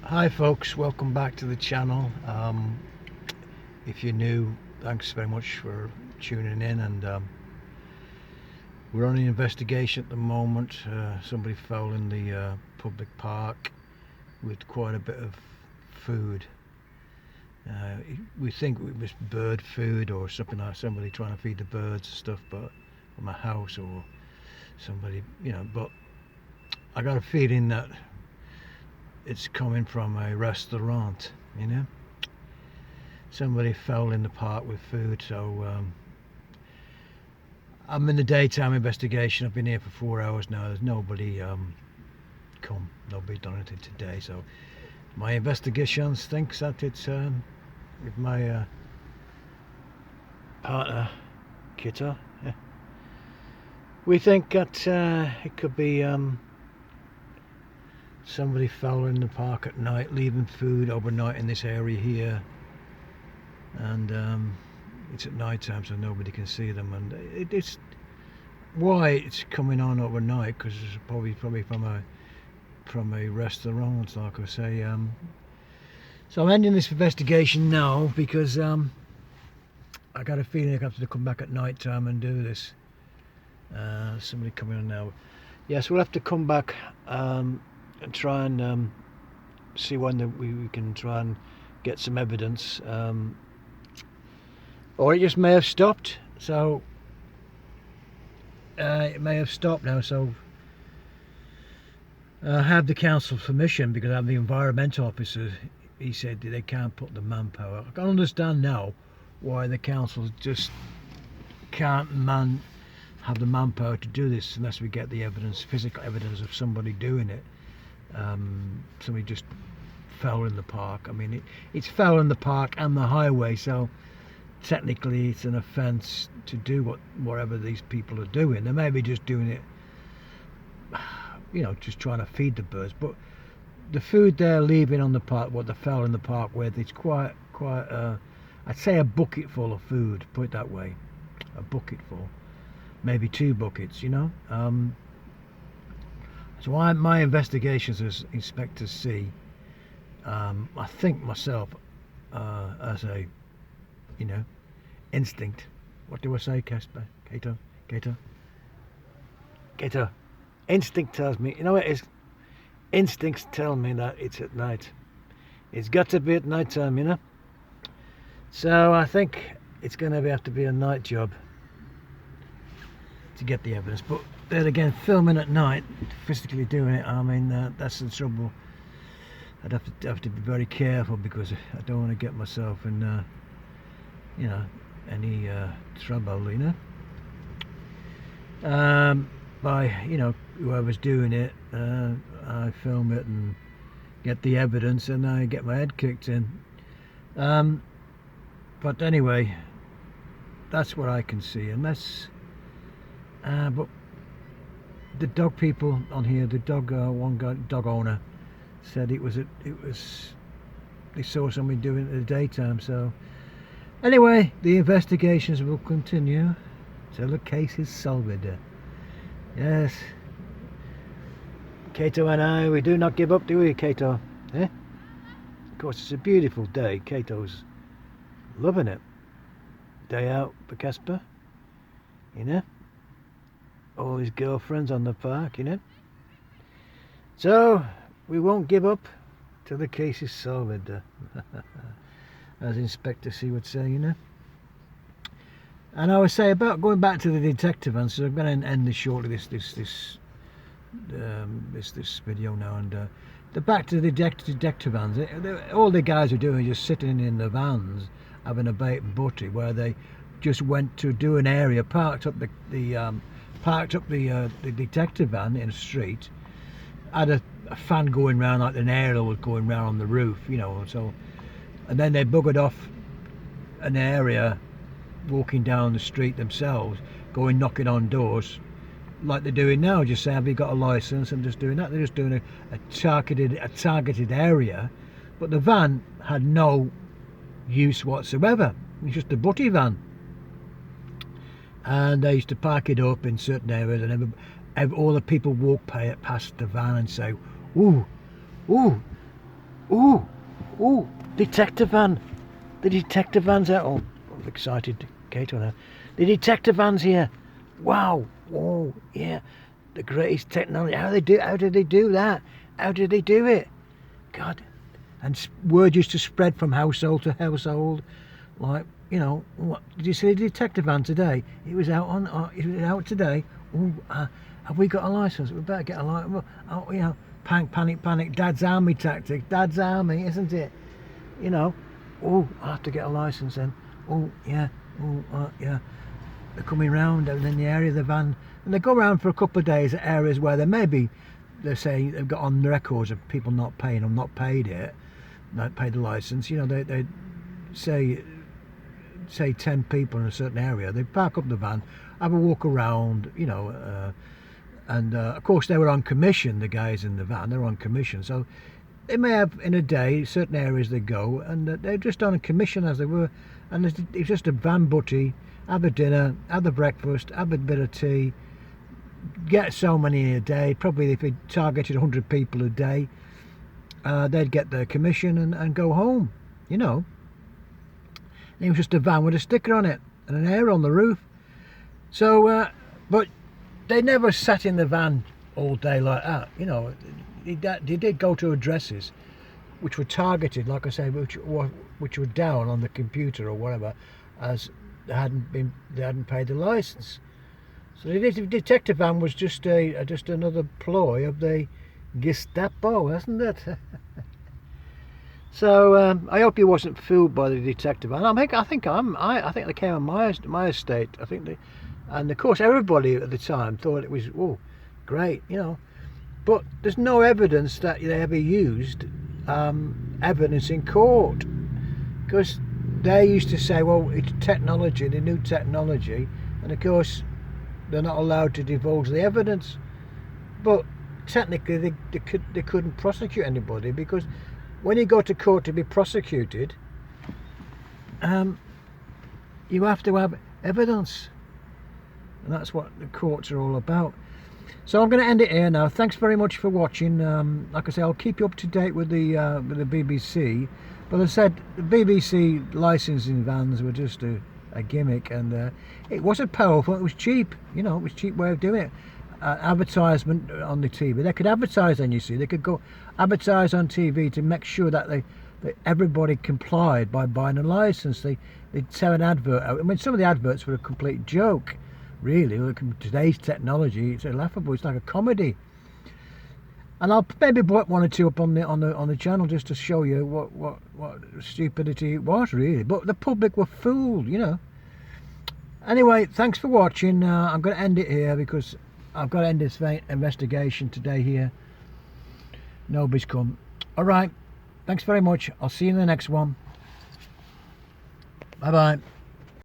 Hi folks, welcome back to the channel. If you're new, thanks very much for tuning in, and we're on an investigation at the moment. Somebody fell in the public park with quite a bit of food. We think it was bird food or something, like somebody trying to feed the birds and stuff, but from a house or somebody, but I got a feeling that it's coming from a restaurant, Somebody fell in the park with food, so I'm in the daytime investigation. I've been here for 4 hours now. There's nobody nobody's done anything today, so my investigations thinks that it's with my partner Kita. Yeah. We think that it could be somebody fell in the park at night, leaving food overnight in this area here, and it's at night time, so nobody can see them. And it's why it's coming on overnight, because it's probably from a restaurant, like I say. So I'm ending this investigation now because I got a feeling I have to come back at night time and do this. Somebody coming on now. Yes, we'll have to come back and try and see when we can try and get some evidence, or it just may have stopped. So it may have stopped now, so I have the council's permission, because I have the environmental officer. He said they can't put the manpower. I can understand now why the council just can't have the manpower to do this unless we get the evidence, physical evidence of somebody doing it. Somebody just fell in the park. I mean, it's fell in the park and the highway, so technically it's an offence to do whatever these people are doing. They may be just doing it, just trying to feed the birds, but the food they're leaving on the park, what they fell in the park with, it's quite I'd say a bucket full of food, put it that way. A bucket full, maybe 2 buckets, So my investigations as Inspector C, I think myself as a, instinct. What do I say, Casper? Cato? Instinct tells me, it is. Instincts tell me that it's at night. It's got to be at night time, So I think it's going to have to be a night job to get the evidence. But then again, filming at night, physically doing it, I mean, that's the trouble. I'd have to be very careful, because I don't want to get myself in, any trouble, by whoever's doing it. I film it and get the evidence, and I get my head kicked in. But anyway, that's what I can see, unless. But the dog people on here, the dog dog owner, said it was they saw somebody doing it in the daytime. So anyway, the investigations will continue till the case is solved. Yes, Kato and I, we do not give up, do we, Kato? Of course, it's a beautiful day. Kato's loving it. Day out for Casper, all his girlfriends on the park, So we won't give up till the case is solved, as Inspector C would say, And I would say about going back to the detective answers. I'm going to end this shortly. This video now, and the back to the detective vans. All the guys are doing is just sitting in the vans having a bait and butty, where they just went to do an area, parked up the detective van in a street, had a fan going round, like an aerial was going round on the roof, so, and then they buggered off an area, walking down the street themselves, going knocking on doors like they're doing now, just saying, have you got a license, and just doing that. They're just doing a targeted area, but the van had no use whatsoever. It was just a butty van, and they used to park it up in certain areas, and all the people walk past the van and say, ooh, Ooh, ooh, detective van. The detective van's out. Oh, I'm excited, Kato now. The detective van's here. Wow. Oh, yeah. The greatest technology. How did they do that? How did they do it? God. And word used to spread from household to household. Like, you know, what did you see the detective van today? It was out on. It was out today. Oh, have we got a license? We better get a license. Oh, you know, panic, panic, panic. Dad's army tactic. Dad's army, isn't it? You know. Oh, I have to get a license then. Oh, yeah. Oh, yeah. They're coming round and in the area of the van, and they go around for a couple of days at areas where there may be, they say they've got on the records of people not paying or not paid it, not paid the license. You know, they say 10 people in a certain area. They park up the van, have a walk around. You know, and of course they were on commission. The guys in the van, they're on commission, so they may have in a day certain areas they go, and they're just on a commission as they were, and it's just a van butty. Have a dinner, have the breakfast, have a bit of tea, get so many a day. Probably if they targeted 100 people a day, they'd get their commission and go home, you know. And it was just a van with a sticker on it and an air on the roof. So, but they never sat in the van all day like that, you know. They did go to addresses which were targeted, like I say, which were down on the computer or whatever, as they hadn't paid the license. So the detective van was just another ploy of the Gestapo, wasn't it? So I hope you wasn't fooled by the detective van. I think they came on my estate. I think they, and of course everybody at the time thought it was great, you know. But there's no evidence that they ever used evidence in court, because they used to say, well, it's technology, the new technology, and of course they're not allowed to divulge the evidence. But technically they couldn't prosecute anybody, because when you go to court to be prosecuted, you have to have evidence, and that's what the courts are all about. So I'm going to end it here now. Thanks very much for watching. Like I say, I'll keep you up to date with the BBC. But as I said, the BBC licensing vans were just a gimmick, and it wasn't powerful. It was cheap. You know, it was a cheap way of doing it. Advertisement on the TV. They could advertise then, you see. They could go advertise on TV to make sure that that everybody complied by buying a license. They'd sell an advert out. I mean, some of the adverts were a complete joke. Really, look, today's technology, it's laughable. It's like a comedy. And I'll maybe put one or two up on the channel just to show you what stupidity it was, really. But the public were fooled, you know. Anyway, thanks for watching. I'm going to end it here because I've got to end this investigation today here. Nobody's come. All right. Thanks very much. I'll see you in the next one. Bye bye.